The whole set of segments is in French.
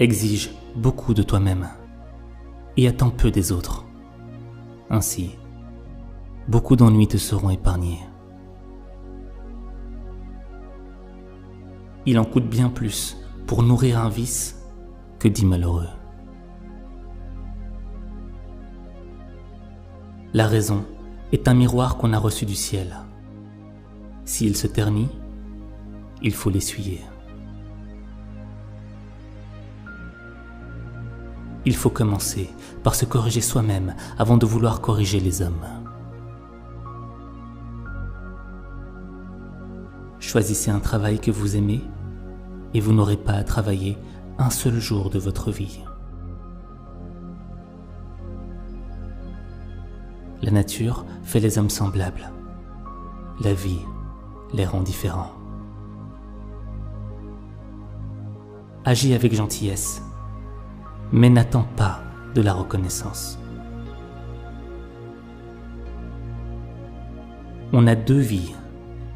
exige beaucoup de toi-même et attend peu des autres. Ainsi, beaucoup d'ennuis te seront épargnés. Il en coûte bien plus pour nourrir un vice que 10 malheureux. La raison est un miroir qu'on a reçu du ciel. S'il se ternit, il faut l'essuyer. Il faut commencer par se corriger soi-même avant de vouloir corriger les hommes. Choisissez un travail que vous aimez et vous n'aurez pas à travailler un seul jour de votre vie. La nature fait les hommes semblables. La vie les rend différents. Agis avec gentillesse, mais n'attends pas de la reconnaissance. On a 2 vies,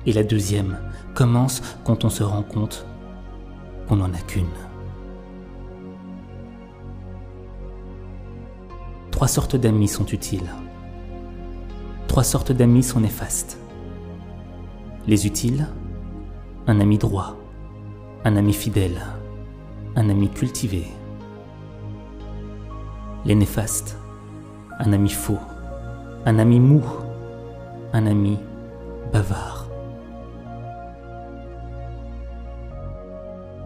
et la deuxième commence quand on se rend compte qu'on n'en a qu'une. 3 sortes d'amis sont utiles. 3 sortes d'amis sont néfastes. Les utiles, un ami droit, un ami fidèle, un ami cultivé. Les néfastes, un ami faux, un ami mou, un ami bavard.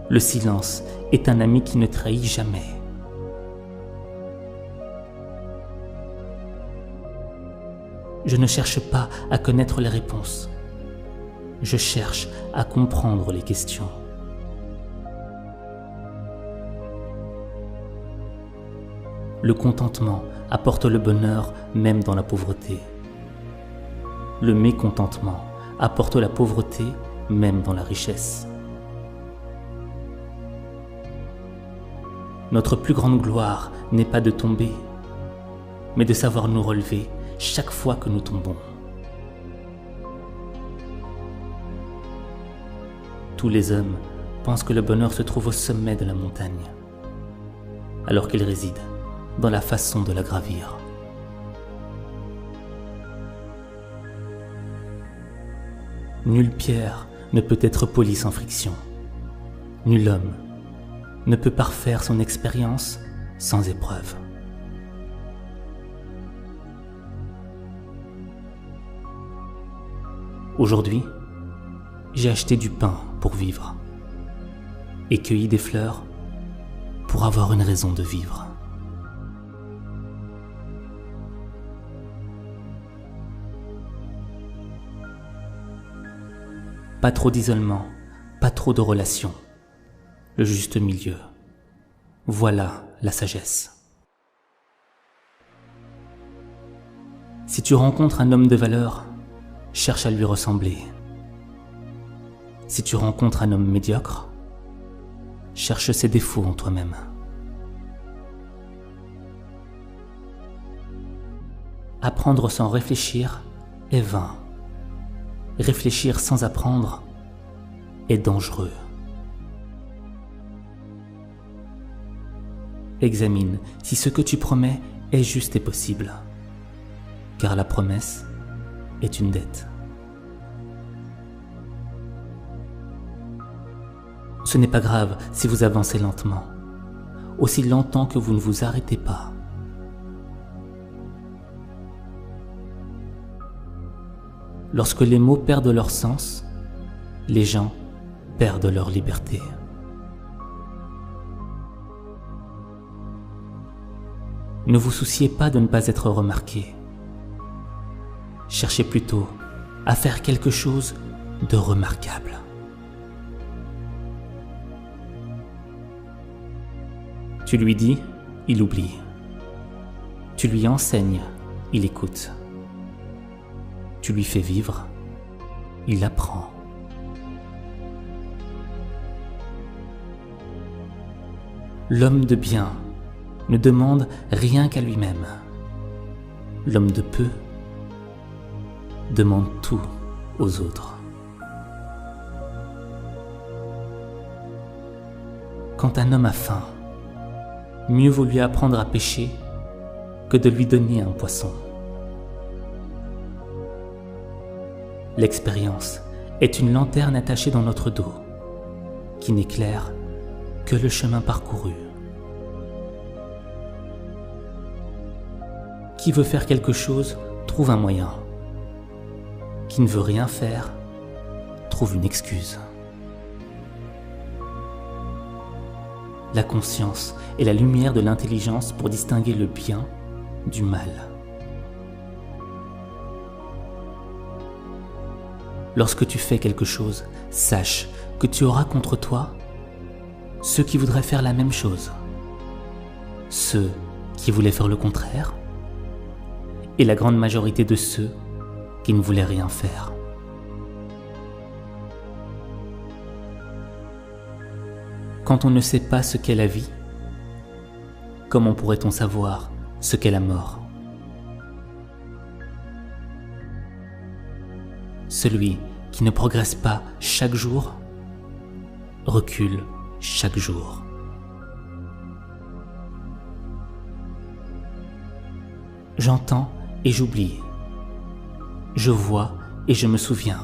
Le silence est un ami qui ne trahit jamais. Je ne cherche pas à connaître les réponses. Je cherche à comprendre les questions. Le contentement apporte le bonheur même dans la pauvreté. Le mécontentement apporte la pauvreté même dans la richesse. Notre plus grande gloire n'est pas de tomber, mais de savoir nous relever chaque fois que nous tombons. Tous les hommes pensent que le bonheur se trouve au sommet de la montagne, alors qu'il réside dans la façon de la gravir. Nulle pierre ne peut être polie sans friction. Nul homme ne peut parfaire son expérience sans épreuve. Aujourd'hui, j'ai acheté du pain pour vivre et cueilli des fleurs pour avoir une raison de vivre. Pas trop d'isolement, pas trop de relations. Le juste milieu. Voilà la sagesse. Si tu rencontres un homme de valeur, cherche à lui ressembler. Si tu rencontres un homme médiocre, cherche ses défauts en toi-même. Apprendre sans réfléchir est vain. Réfléchir sans apprendre est dangereux. Examine si ce que tu promets est juste et possible, car la promesse est une dette. Ce n'est pas grave si vous avancez lentement, aussi longtemps que vous ne vous arrêtez pas. Lorsque les mots perdent leur sens, les gens perdent leur liberté. Ne vous souciez pas de ne pas être remarqué. Cherchez plutôt à faire quelque chose de remarquable. Tu lui dis, il oublie. Tu lui enseignes, il écoute. Tu lui fais vivre, il apprend. L'homme de bien ne demande rien qu'à lui-même. L'homme de peu demande tout aux autres. Quand un homme a faim, mieux vaut lui apprendre à pêcher que de lui donner un poisson. L'expérience est une lanterne attachée dans notre dos, qui n'éclaire que le chemin parcouru. Qui veut faire quelque chose trouve un moyen. Qui ne veut rien faire trouve une excuse. La conscience est la lumière de l'intelligence pour distinguer le bien du mal. Lorsque tu fais quelque chose, sache que tu auras contre toi ceux qui voudraient faire la même chose, ceux qui voulaient faire le contraire, et la grande majorité de ceux qui ne voulaient rien faire. Quand on ne sait pas ce qu'est la vie, comment pourrait-on savoir ce qu'est la mort? Celui qui ne progresse pas chaque jour recule chaque jour. J'entends et j'oublie. Je vois et je me souviens.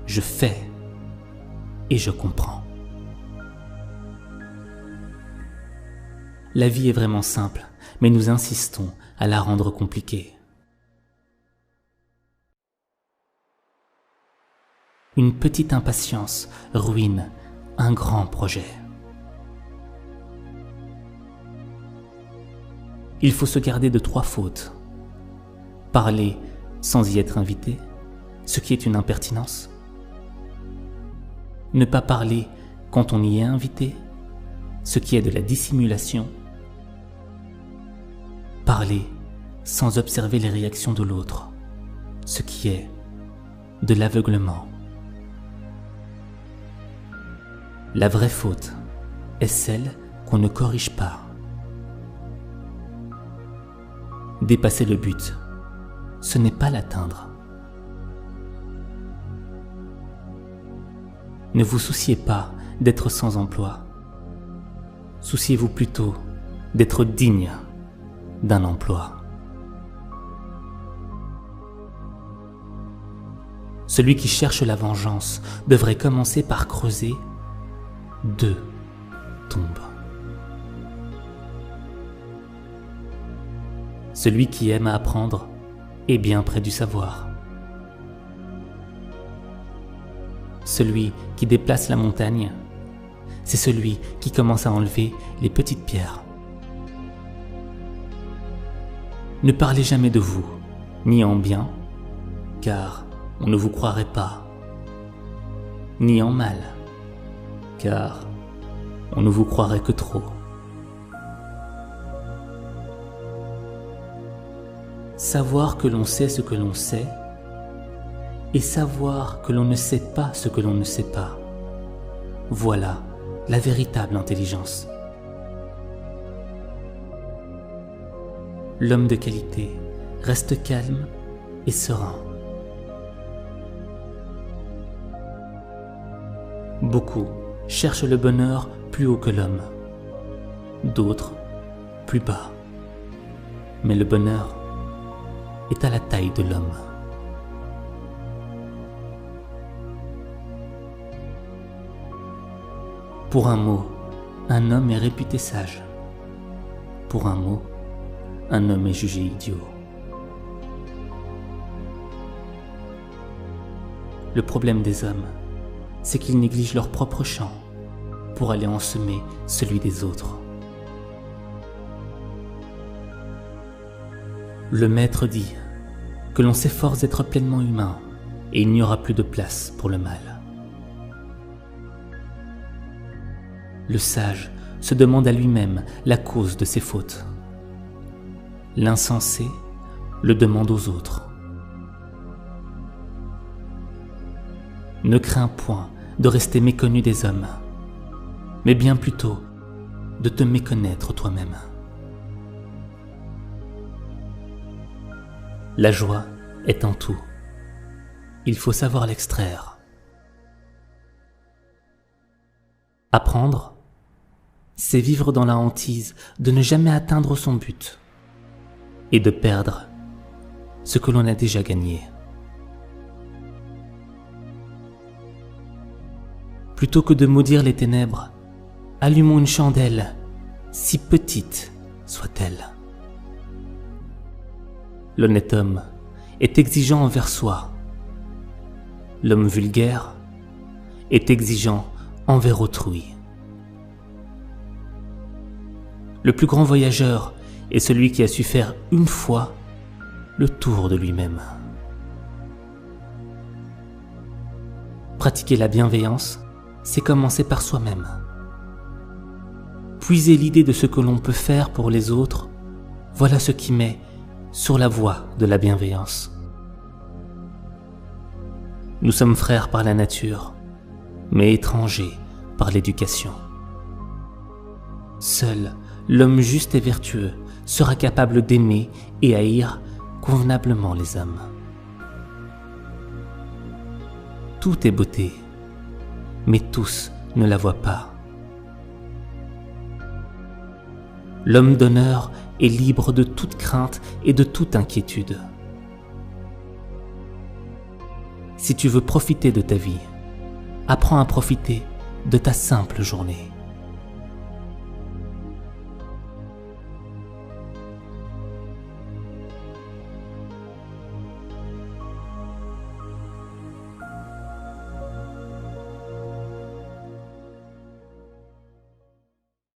Je fais et je comprends. La vie est vraiment simple, mais nous insistons à la rendre compliquée. Une petite impatience ruine un grand projet. Il faut se garder de 3 fautes. Parler sans y être invité, ce qui est une impertinence. Ne pas parler quand on y est invité, ce qui est de la dissimulation. Parler sans observer les réactions de l'autre, ce qui est de l'aveuglement. La vraie faute est celle qu'on ne corrige pas. Dépasser le but, ce n'est pas l'atteindre. Ne vous souciez pas d'être sans emploi. Souciez-vous plutôt d'être digne d'un emploi. Celui qui cherche la vengeance devrait commencer par creuser 2 tombes. Celui qui aime à apprendre est bien près du savoir. Celui qui déplace la montagne, c'est celui qui commence à enlever les petites pierres. Ne parlez jamais de vous, ni en bien, car on ne vous croirait pas, ni en mal, car on ne vous croirait que trop. Savoir que l'on sait ce que l'on sait et savoir que l'on ne sait pas ce que l'on ne sait pas, voilà la véritable intelligence. L'homme de qualité reste calme et serein. Beaucoup cherchent le bonheur plus haut que l'homme, d'autres plus bas. Mais le bonheur est à la taille de l'homme. Pour un mot, un homme est réputé sage. Pour un mot, un homme est jugé idiot. Le problème des hommes, c'est qu'ils négligent leur propre champ pour aller en semer celui des autres. Le maître dit que l'on s'efforce d'être pleinement humain et il n'y aura plus de place pour le mal. Le sage se demande à lui-même la cause de ses fautes. L'insensé le demande aux autres. Ne crains point de rester méconnu des hommes, mais bien plutôt de te méconnaître toi-même. La joie est en tout. Il faut savoir l'extraire. Apprendre, c'est vivre dans la hantise de ne jamais atteindre son but et de perdre ce que l'on a déjà gagné. Plutôt que de maudire les ténèbres, allumons une chandelle, si petite soit-elle. L'honnête homme est exigeant envers soi. L'homme vulgaire est exigeant envers autrui. Le plus grand voyageur est celui qui a su faire une fois le tour de lui-même. Pratiquer la bienveillance, c'est commencer par soi-même. Puiser l'idée de ce que l'on peut faire pour les autres, voilà ce qui met sur la voie de la bienveillance. Nous sommes frères par la nature, mais étrangers par l'éducation. Seul l'homme juste et vertueux sera capable d'aimer et haïr convenablement les hommes. Tout est beauté, mais tous ne la voient pas. L'homme d'honneur est libre de toute crainte et de toute inquiétude. Si tu veux profiter de ta vie, apprends à profiter de ta simple journée.